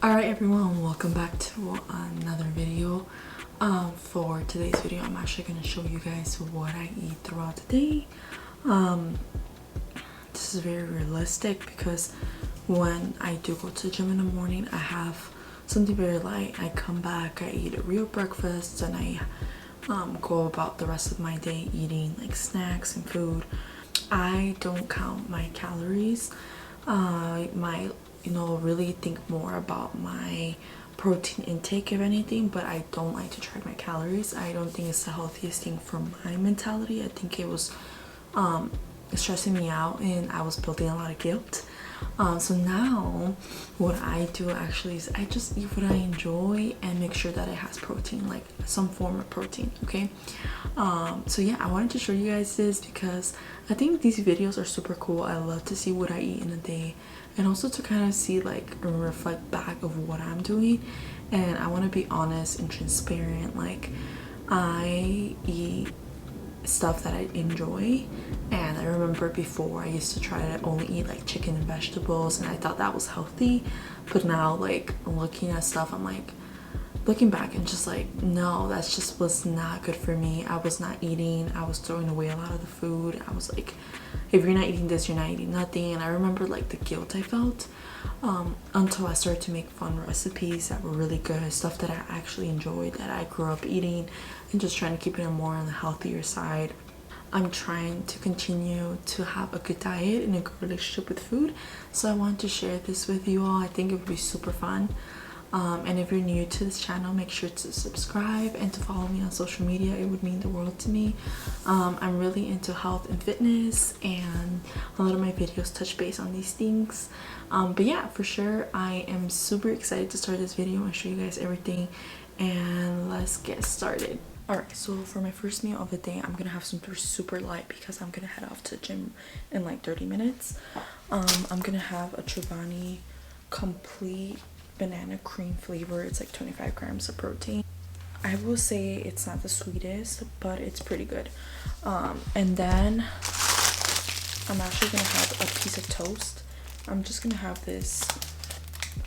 Alright everyone, welcome back to another video. For today's video, I'm actually going to show you guys what I eat throughout the day. This is very realistic because when I do go to the gym in the morning, I have something very light. I come back, I eat a real breakfast, and I go about the rest of my day eating like snacks and food. I don't count my calories. Really think more about my protein intake if anything, but I don't like to track my calories. I don't think it's the healthiest thing for my mentality. I think it was stressing me out and I was building a lot of guilt. So now what I do actually is I just eat what I enjoy and make sure that it has protein, like some form of protein. Okay, so yeah, I wanted to show you guys this because I think these videos are super cool. I love to see what I eat in a day and also to kind of see like and reflect back of what I'm doing, and I want to be honest and transparent. Like, I eat stuff that I enjoy, and I remember before I used to try to only eat like chicken and vegetables and I thought that was healthy, but now like looking at stuff, I'm like looking back and just like, no, that's just was not good for me. I was not eating, I was throwing away a lot of the food. I was like, if you're not eating this, you're not eating nothing. And I remember like the guilt I felt until I started to make fun recipes that were really good, stuff that I actually enjoyed, that I grew up eating, and just trying to keep it more on the healthier side. I'm trying to continue to have a good diet and a good relationship with food, so I want to share this with you all. I think it would be super fun. And if you're new to this channel, make sure to subscribe and to follow me on social media. It would mean the world to me. I'm really into health and fitness, and a lot of my videos touch base on these things. But yeah, for sure, I am super excited to start this video and show you guys everything, and let's get started. Alright, so for my first meal of the day, I'm gonna have something super light because I'm gonna head off to the gym in like 30 minutes. I'm gonna have a Chobani complete banana cream flavor. It's like 25 grams of protein. I will say it's not the sweetest, but it's pretty good. And then I'm actually gonna have a piece of toast. I'm just gonna have this,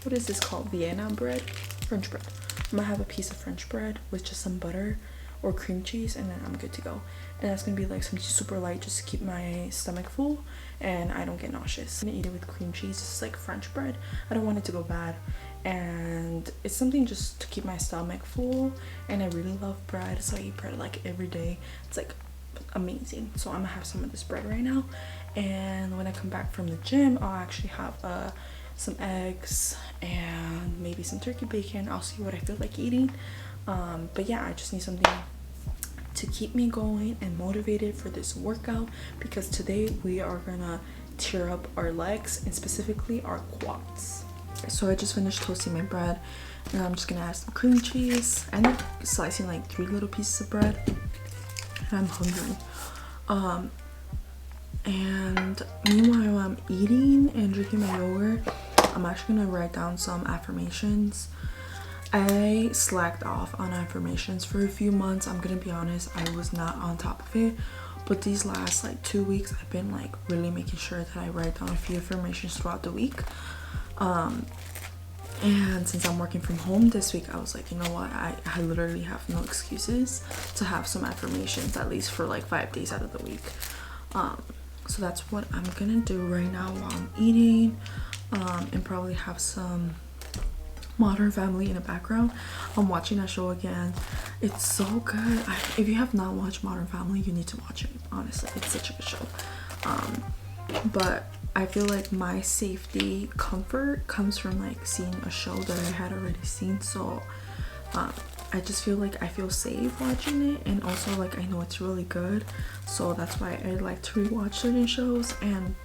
what is this called? Vienna bread? French bread. I'm gonna have a piece of French bread with just some butter or cream cheese, and then I'm good to go. And that's gonna be like something super light just to keep my stomach full and I don't get nauseous. I'm gonna eat it with cream cheese. It's like French bread. I don't want it to go bad, and it's something just to keep my stomach full. And I really love bread, so I eat bread like every day. It's like amazing. So I'm gonna have some of this bread right now, and when I come back from the gym, I'll actually have some eggs and maybe some turkey bacon. I'll see what I feel like eating. But yeah, I just need something to keep me going and motivated for this workout, because today we are gonna tear up our legs and specifically our quads. So I just finished toasting my bread, and I'm just gonna add some cream cheese. I ended up slicing like 3 little pieces of bread, and I'm hungry. And meanwhile I'm eating and drinking my yogurt, I'm actually gonna write down some affirmations. I slacked off on affirmations for a few months. I'm gonna be honest, I was not on top of it, but these last like 2 weeks I've been like really making sure that I write down a few affirmations throughout the week. And since I'm working from home this week, I was like, you know what, I literally have no excuses to have some affirmations at least for like 5 days out of the week. So that's what I'm gonna do right now while I'm eating, and probably have some Modern Family in the background. I'm watching that show again. It's so good. If you have not watched Modern Family, you need to watch it. Honestly, it's such a good show. But I feel like my safety comfort comes from like seeing a show that I had already seen. So I just feel like I feel safe watching it, and also like I know it's really good, so that's why I like to rewatch certain shows. And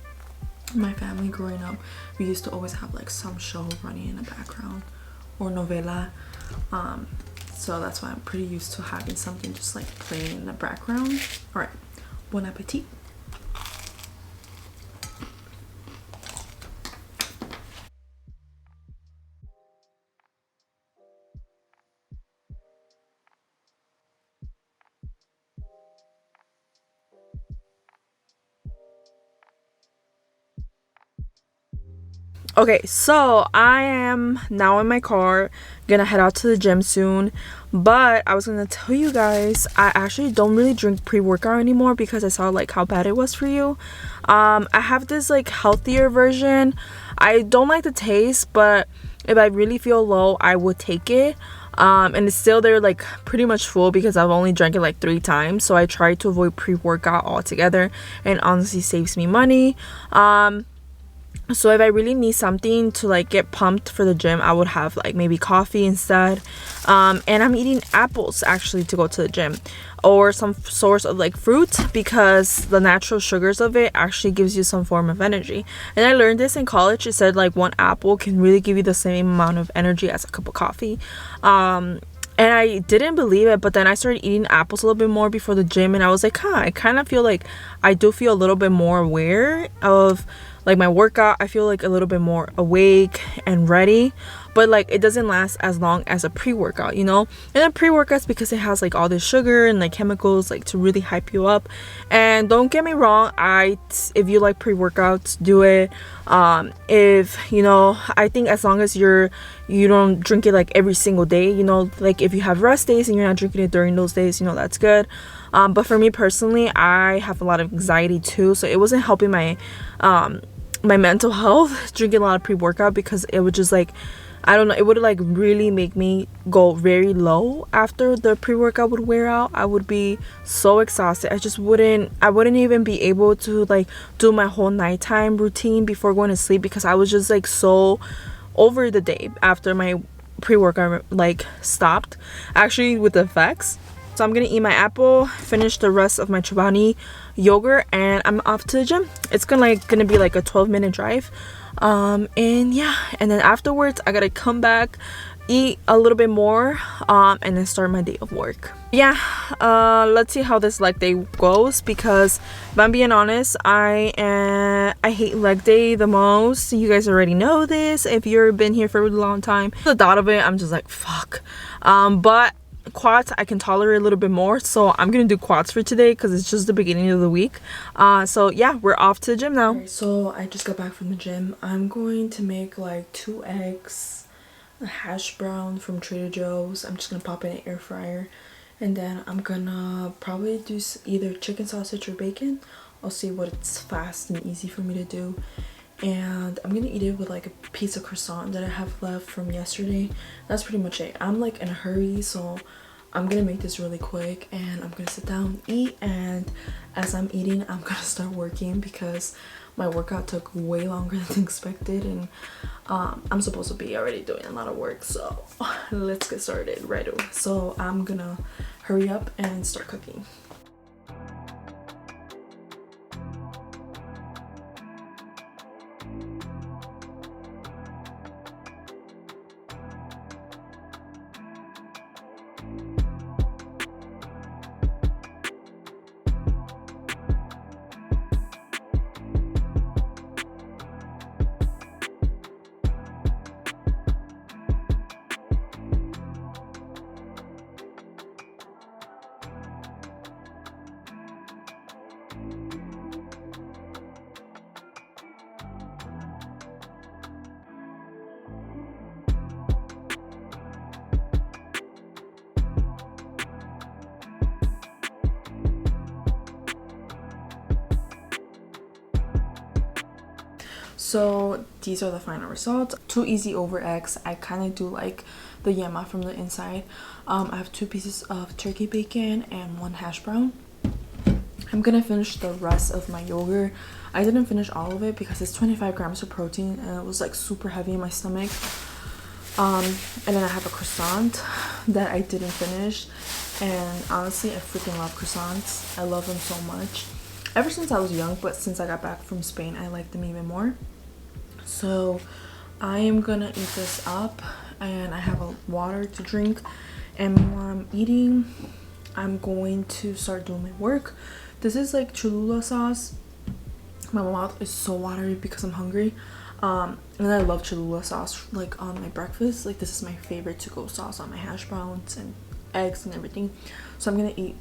my family growing up, we used to always have like some show running in the background or novela, so that's why I'm pretty used to having something just like playing in the background. All right, bon appetit. Okay, so I am now in my car, gonna head out to the gym soon. But I was gonna tell you guys, I actually don't really drink pre-workout anymore because I saw like how bad it was for you. I have this like healthier version. I don't like the taste, but if I really feel low, I would take it. And it's still there like pretty much full because I've only drank it like 3 times. So I try to avoid pre-workout altogether, and honestly saves me money. So if I really need something to like get pumped for the gym, I would have like maybe coffee instead. And I'm eating apples actually to go to the gym, or some source of like fruit, because the natural sugars of it actually gives you some form of energy. And I learned this in college. It said like 1 apple can really give you the same amount of energy as a cup of coffee. And I didn't believe it, but then I started eating apples a little bit more before the gym, and I was like, I kind of feel like I do feel a little bit more aware of like my workout. I feel like a little bit more awake and ready, but like it doesn't last as long as a pre-workout, you know. And then pre-workouts, because it has like all this sugar and like chemicals like to really hype you up. And don't get me wrong, if you like pre-workouts, do it. If you know, I think as long as you don't drink it like every single day, you know, like if you have rest days and you're not drinking it during those days, you know, that's good. But for me personally, I have a lot of anxiety too, so it wasn't helping my my mental health drinking a lot of pre-workout, because it would just like, I don't know, it would like really make me go very low after the pre-workout would wear out. I would be so exhausted. I wouldn't even be able to like do my whole nighttime routine before going to sleep, because I was just like so over the day after my pre-workout like stopped actually with the effects. So I'm gonna eat my apple, finish the rest of my Chobani yogurt, and I'm off to the gym. It's gonna be like a 12-minute drive. And yeah, and then afterwards I gotta come back, eat a little bit more, and then start my day of work. Yeah, let's see how this leg day goes, because if I'm being honest, I hate leg day the most. You guys already know this if you've been here for a really long time. The thought of it, I'm just like fuck. But quads I can tolerate a little bit more, so I'm gonna do quads for today because it's just the beginning of the week. So yeah, we're off to the gym now. So I just got back from the gym. I'm going to make like 2 eggs, a hash brown from Trader Joe's. I'm just gonna pop in an air fryer, and then I'm gonna probably do either chicken sausage or bacon. I'll see what's fast and easy for me to do. And I'm gonna eat it with like a piece of croissant that I have left from yesterday. That's pretty much it. I'm like in a hurry, so I'm gonna make this really quick, and I'm gonna sit down, eat, and as I'm eating I'm gonna start working, because my workout took way longer than expected, and I'm supposed to be already doing a lot of work, so let's get started right away. So I'm gonna hurry up and start cooking. So these are the final results. 2 easy over eggs. I kind of do like the yema from the inside. I have 2 pieces of turkey bacon and 1 hash brown. I'm gonna finish the rest of my yogurt. I didn't finish all of it because it's 25 grams of protein, and it was like super heavy in my stomach. And then I have a croissant that I didn't finish, and honestly I freaking love croissants. I love them so much ever since I was young, but since I got back from Spain I like them even more. So I am gonna eat this up, and I have a water to drink, and while I'm eating I'm going to start doing my work. This is like Cholula sauce. My mouth is so watery because I'm hungry. And I love Cholula sauce like on my breakfast. Like this is my favorite to-go sauce on my hash browns and eggs and everything. So I'm gonna eat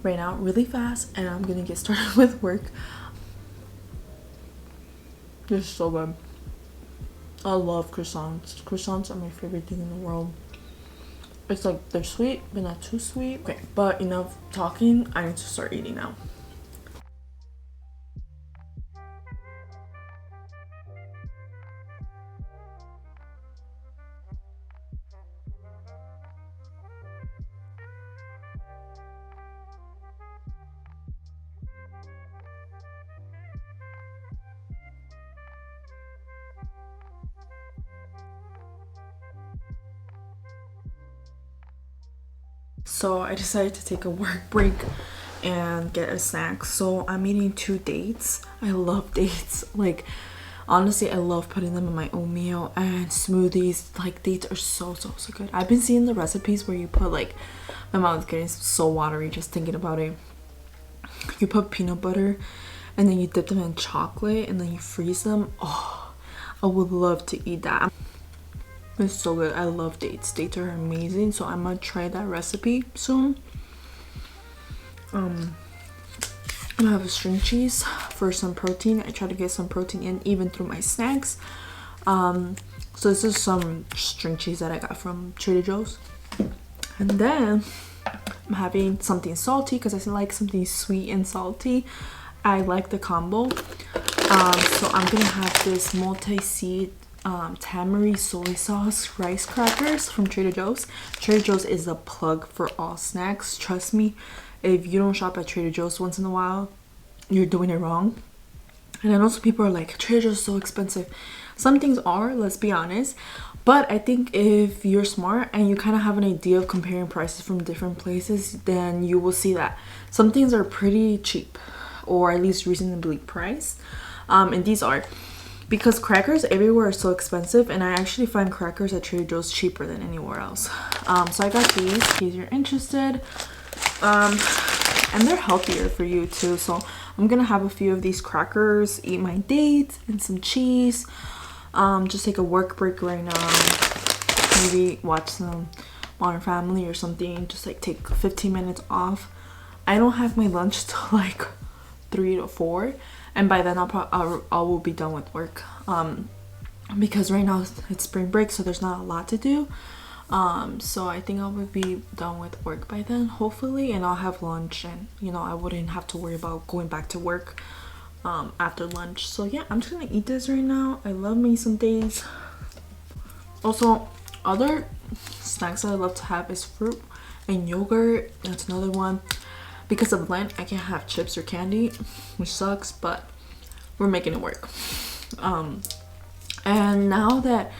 right now really fast, and I'm gonna get started with work. This is so good. I love croissants. Croissants are my favorite thing in the world. It's like they're sweet, but not too sweet. Okay, but enough talking. I need to start eating now. So I decided to take a work break and get a snack. So I'm eating 2 dates. I love dates. Like, honestly, I love putting them in my oatmeal and smoothies. Like, dates are so good. I've been seeing the recipes where you put, like, my mouth's getting so watery just thinking about it. You put peanut butter and then you dip them in chocolate and then you freeze them. Oh, I would love to eat that. It's so good. I love dates. Dates are amazing. So I'm gonna try that recipe soon. I'm gonna have a string cheese for some protein. I try to get some protein in even through my snacks. So this is some string cheese that I got from Trader Joe's. And then I'm having something salty because I like something sweet and salty. I like the combo. So I'm gonna have this multi-seed tamari soy sauce rice crackers from Trader Joe's. Trader Joe's is a plug for all snacks. Trust me, if you don't shop at Trader Joe's once in a while, you're doing it wrong. And I know some people are like, Trader Joe's is so expensive. Some things are, let's be honest. But I think if you're smart and you kind of have an idea of comparing prices from different places, then you will see that some things are pretty cheap, or at least reasonably priced. And these are, because crackers everywhere are so expensive, and I actually find crackers at Trader Joe's cheaper than anywhere else. So I got these in case you're interested. And they're healthier for you too. So I'm gonna have a few of these crackers, eat my dates and some cheese. Just take a work break right now. Maybe watch some Modern Family or something. Just like take 15 minutes off. I don't have my lunch till like 3 to 4. And by then I will be done with work, because right now it's spring break, so there's not a lot to do. So I think I will be done with work by then, hopefully, and I'll have lunch, and you know, I wouldn't have to worry about going back to work after lunch. So yeah, I'm just gonna eat this right now. I love me some days. Also, other snacks that I love to have is fruit and yogurt. That's another one. Because of Lent, I can't have chips or candy, which sucks, but we're making it work. And now that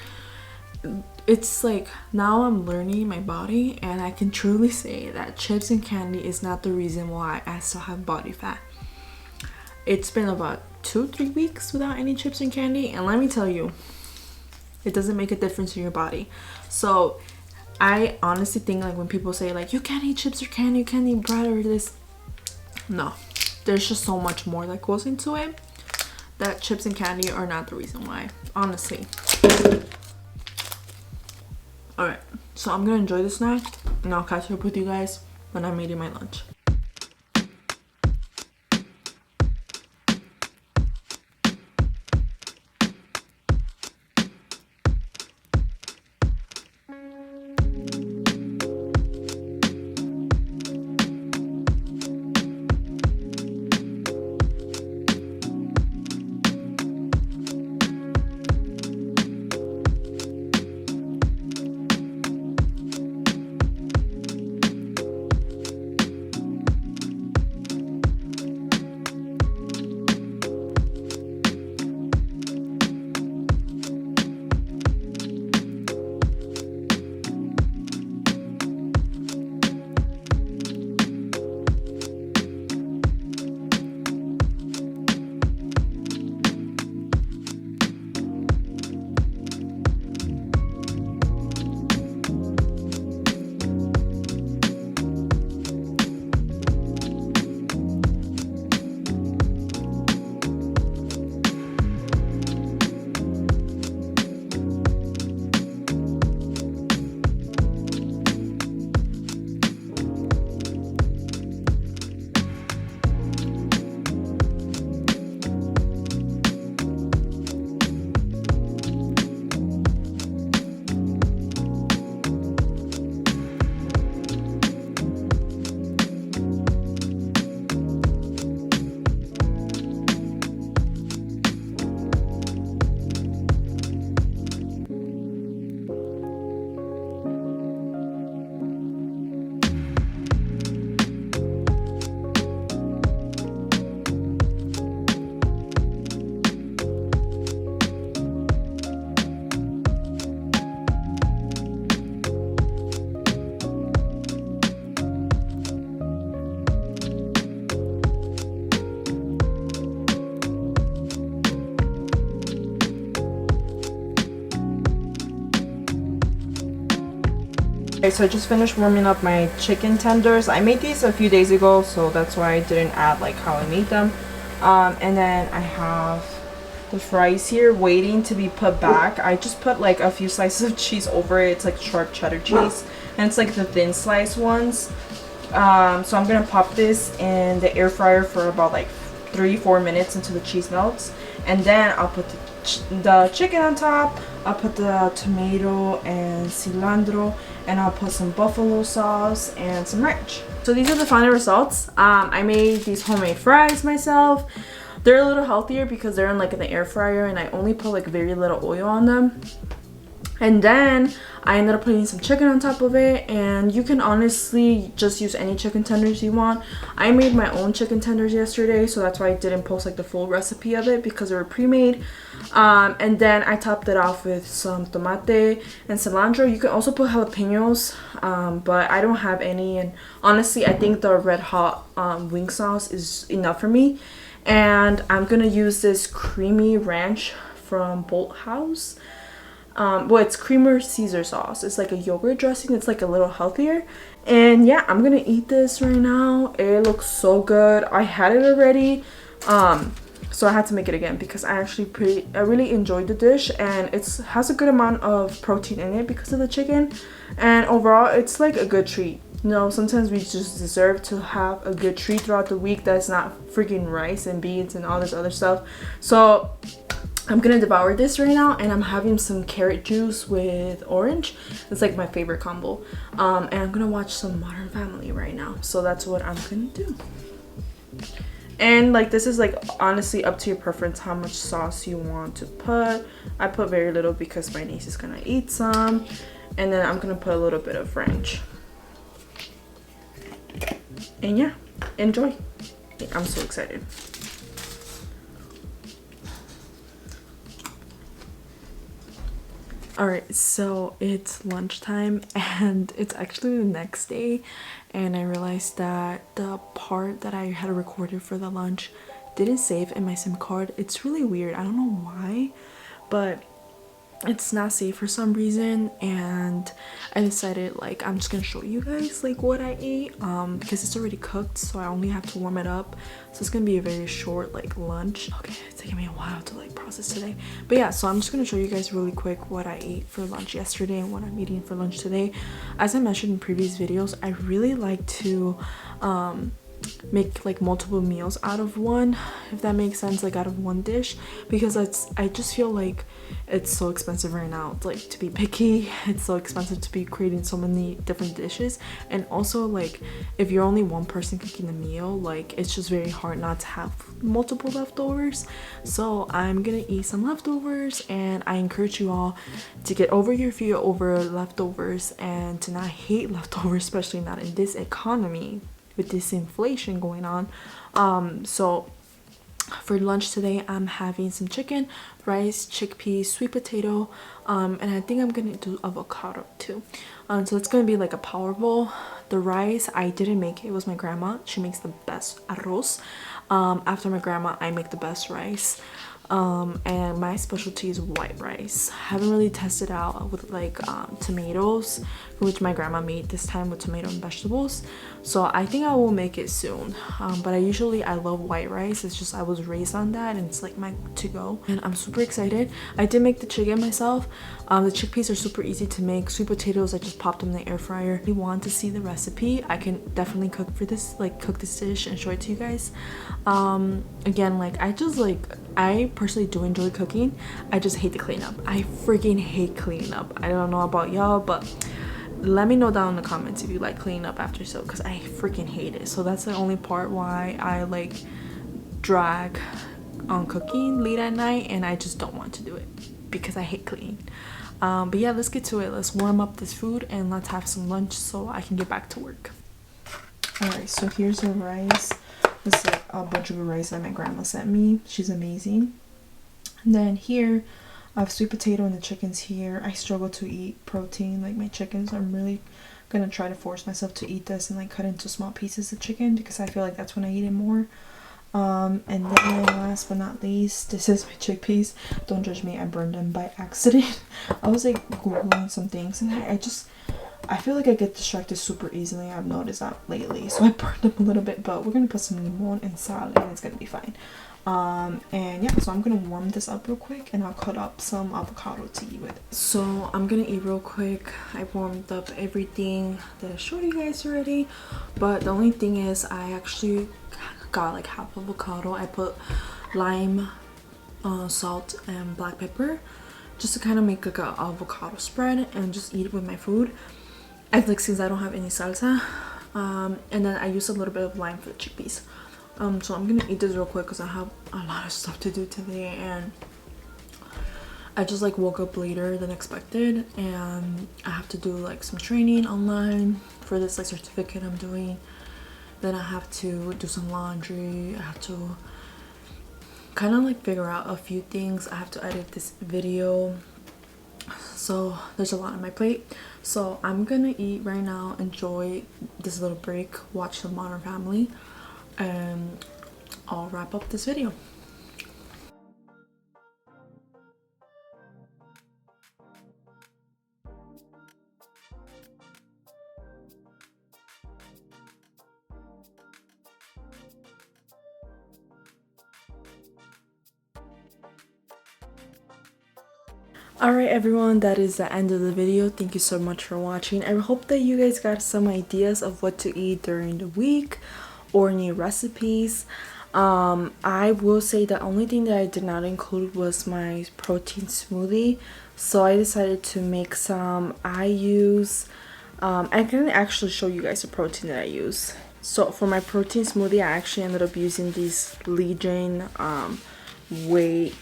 it's like, now I'm learning my body, and I can truly say that chips and candy is not the reason why I still have body fat. It's been about 2-3 weeks without any chips and candy, and let me tell you, it doesn't make a difference in your body. So I honestly think, like, when people say like, you can't eat chips or candy, you can't eat bread or this, no, there's just so much more that goes into it, that chips and candy are not the reason why, honestly. Alright, so I'm gonna enjoy the snack, and I'll catch up with you guys when I'm eating my lunch. Okay, so I just finished warming up my chicken tenders. I made these a few days ago, so that's why I didn't add like how I made them. And then I have the fries here waiting to be put back. I just put like a few slices of cheese over it. It's like sharp cheddar cheese, and it's like the thin slice ones. So I'm gonna pop this in the air fryer for about like 3-4 minutes until the cheese melts, and then I'll put the chicken on top. I'll put the tomato and cilantro, and I'll put some buffalo sauce and some ranch. So these are the final results. I made these homemade fries myself. They're a little healthier because they're in the air fryer, and I only put like very little oil on them. And then I ended up putting some chicken on top of it, and you can honestly just use any chicken tenders you want. I made my own chicken tenders yesterday, so that's why I didn't post like the full recipe of it because they were pre-made. And then I topped it off with some tomate and cilantro. You can also put jalapenos, but I don't have any, and honestly I think the red hot wing sauce is enough for me. And I'm gonna use this creamy ranch from Bolt House. Well, it's creamer Caesar sauce. It's like a yogurt dressing. It's like a little healthier. And yeah, I'm gonna eat this right now. It looks so good. I had it already, so I had to make it again because I really enjoyed the dish, and it has a good amount of protein in it because of the chicken. And overall, it's like a good treat. You know, sometimes we just deserve to have a good treat throughout the week that's not freaking rice and beans and all this other stuff. So I'm gonna devour this right now, and I'm having some carrot juice with orange. It's like my favorite combo. And I'm gonna watch some Modern Family right now. So that's what I'm gonna do. And like, this is like honestly up to your preference how much sauce you want to put. I put very little because my niece is gonna eat some. And then I'm gonna put a little bit of ranch. And yeah, enjoy. I'm so excited. Alright, so it's lunchtime, and it's actually the next day, and I realized that the part that I had recorded for the lunch didn't save in my SIM card. It's really weird. I don't know why, but it's not safe for some reason, and I decided like I'm just gonna show you guys like what I ate because it's already cooked, so I only have to warm it up. So it's gonna be a very short like lunch. Okay, it's taking me a while to like process today, but yeah, so I'm just gonna show you guys really quick what I ate for lunch yesterday and what I'm eating for lunch today. As I mentioned in previous videos, I really like to make like multiple meals out of one, if that makes sense, like out of one dish, because I just feel like it's so expensive right now, like to be picky. It's so expensive to be creating so many different dishes, and also like if you're only one person cooking a meal, like it's just very hard not to have multiple leftovers. So I'm gonna eat some leftovers, and I encourage you all to get over your fear over leftovers and to not hate leftovers, especially not in this economy with this inflation going on. So for lunch today, I'm having some chicken, rice, chickpeas, sweet potato, and I think I'm gonna do avocado too. So it's gonna be like a power bowl. The rice, I didn't make it. It was my grandma. She makes the best arroz. After my grandma, I make the best rice. And my specialty is white rice. I haven't really tested out with like tomatoes, which my grandma made this time with tomato and vegetables, so I think I will make it soon. But I love white rice. It's just I was raised on that, and it's like my to-go, and I'm super excited. I did make the chicken myself. The chickpeas are super easy to make. Sweet potatoes, I just popped them in the air fryer. If you want to see the recipe, I can definitely cook this dish and show it to you guys. Again, like I personally do enjoy cooking. I just hate the cleanup. I freaking hate cleaning up. I don't know about y'all, but let me know down in the comments if you like cleaning up after soap, because I freaking hate it. So that's the only part why I like drag on cooking late at night, and I just don't want to do it because I hate cleaning. But yeah, let's get to it. Let's warm up this food and let's have some lunch so I can get back to work. Alright, so here's the rice. This is like a bunch of rice that my grandma sent me. She's amazing. And then here I have sweet potato, and the chicken's here. I struggle to eat protein like my chickens. I'm really gonna try to force myself to eat this and like cut into small pieces of chicken because I feel like that's when I eat it more. And then last but not least, this is my chickpeas. Don't judge me, I burned them by accident. I was like googling some things, and I feel like I get distracted super easily. I've noticed that lately, so I burned them a little bit, but we're gonna put some limon and sal and it's gonna be fine. And yeah, so I'm gonna warm this up real quick and I'll cut up some avocado to eat with. So I'm gonna eat real quick. I warmed up everything that I showed you guys already, but the only thing is I actually got like half avocado. I put lime, salt and black pepper just to kind of make like a avocado spread and just eat it with my food. I like, since I don't have any salsa, and then I use a little bit of lime for the chickpeas. So I'm gonna eat this real quick because I have a lot of stuff to do today and I just like woke up later than expected and I have to do like some training online for this like certificate I'm doing. Then I have to do some laundry. I have to kind of like figure out a few things. I have to edit this video, so there's a lot on my plate. So I'm gonna eat right now, enjoy this little break, watch some Modern Family, and I'll wrap up this video. Alright everyone, that is the end of the video. Thank you so much for watching. I hope that you guys got some ideas of what to eat during the week or new recipes. I will say the only thing that I did not include was my protein smoothie, so I decided to make some. I can actually show you guys the protein that I use. So for my protein smoothie, I actually ended up using these Legion whey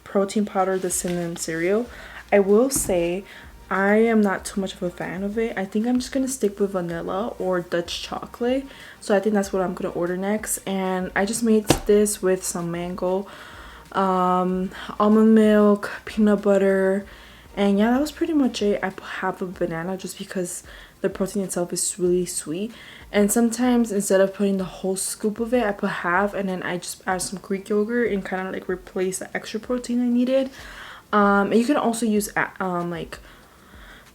protein powder, the cinnamon cereal. I will say I am not too much of a fan of it. I think I'm just gonna stick with vanilla or Dutch chocolate, so I think that's what I'm gonna order next. And I just made this with some mango, almond milk, peanut butter, and yeah, that was pretty much it. I put half a banana just because the protein itself is really sweet, and sometimes instead of putting the whole scoop of it, I put half and then I just add some Greek yogurt and kind of like replace the extra protein I needed. And you can also use like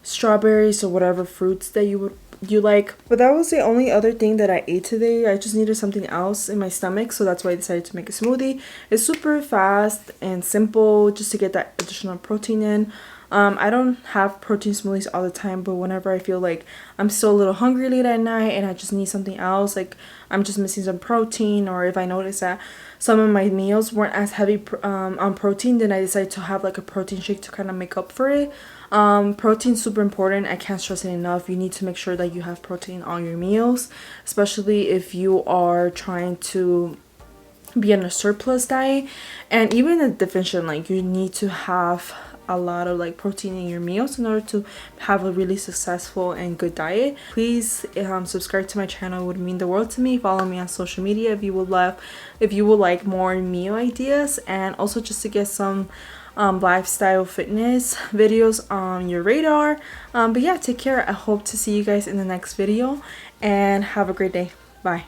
strawberries or whatever fruits that you like. But that was the only other thing that I ate today. I just needed something else in my stomach, so that's why I decided to make a smoothie. It's super fast and simple just to get that additional protein in. I don't have protein smoothies all the time, but whenever I feel like I'm still a little hungry late at night and I just need something else, like I'm just missing some protein, or if I notice that some of my meals weren't as heavy on protein, then I decide to have like a protein shake to kind of make up for it. Protein's super important. I can't stress it enough. You need to make sure that you have protein on your meals, especially if you are trying to be on a surplus diet, and even a deficient, like you need to have a lot of like protein in your meals in order to have a really successful and good diet. Please subscribe to my channel. It would mean the world to me. Follow me on social media if you would like more meal ideas, and also just to get some lifestyle fitness videos on your radar. But yeah, take care. I hope to see you guys in the next video and have a great day. Bye.